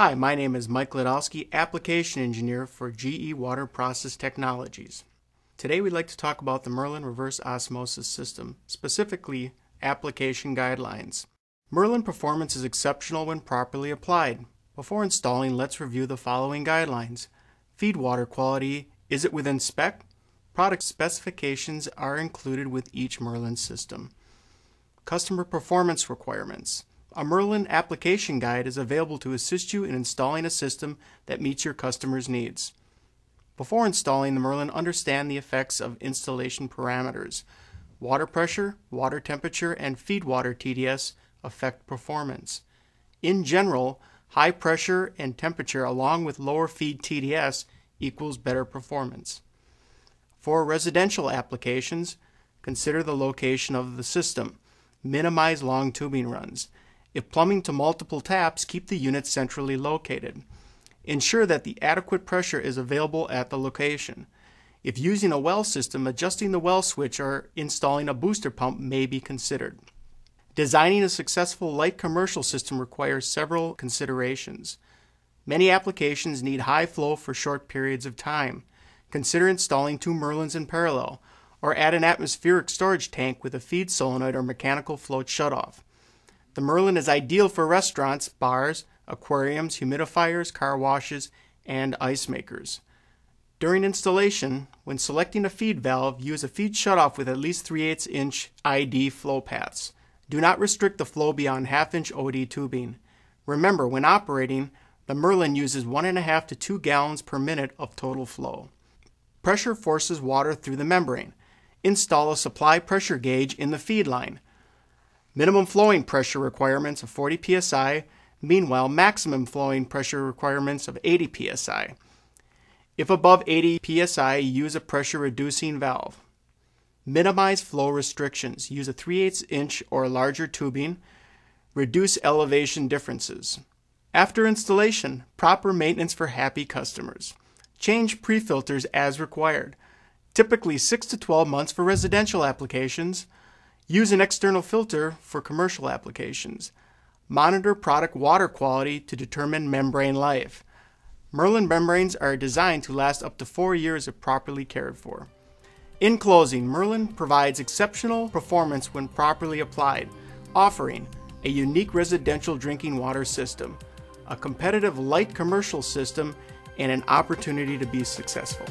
Hi, my name is Mike Ladowski, Application Engineer for GE Water Process Technologies. Today we'd like to talk about the Merlin Reverse Osmosis System, specifically application guidelines. Merlin performance is exceptional when properly applied. Before installing, let's review the following guidelines. Feed water quality, is it within spec? Product specifications are included with each Merlin system. Customer performance requirements. A Merlin application guide is available to assist you in installing a system that meets your customer's needs. Before installing the Merlin, understand the effects of installation parameters. Water pressure, water temperature, and feed water TDS affect performance. In general, high pressure and temperature along with lower feed TDS equals better performance. For residential applications, consider the location of the system. Minimize long tubing runs. If plumbing to multiple taps, keep the unit centrally located. Ensure that the adequate pressure is available at the location. If using a well system, adjusting the well switch or installing a booster pump may be considered. Designing a successful light commercial system requires several considerations. Many applications need high flow for short periods of time. Consider installing two Merlins in parallel, or add an atmospheric storage tank with a feed solenoid or mechanical float shutoff. The Merlin is ideal for restaurants, bars, aquariums, humidifiers, car washes, and ice makers. During installation, when selecting a feed valve, use a feed shutoff with at least 3/8 inch ID flow paths. Do not restrict the flow beyond 1/2 inch OD tubing. Remember, when operating, the Merlin uses 1.5 to 2 gallons per minute of total flow. Pressure forces water through the membrane. Install a supply pressure gauge in the feed line. Minimum flowing pressure requirements of 40 psi, meanwhile maximum flowing pressure requirements of 80 psi. If above 80 psi, use a pressure reducing valve. Minimize flow restrictions. Use a 3/8 inch or larger tubing. Reduce elevation differences. After installation, proper maintenance for happy customers. Change pre-filters as required. Typically 6 to 12 months for residential applications. Use an external filter for commercial applications. Monitor product water quality to determine membrane life. Merlin membranes are designed to last up to 4 years if properly cared for. In closing, Merlin provides exceptional performance when properly applied, offering a unique residential drinking water system, a competitive light commercial system, and an opportunity to be successful.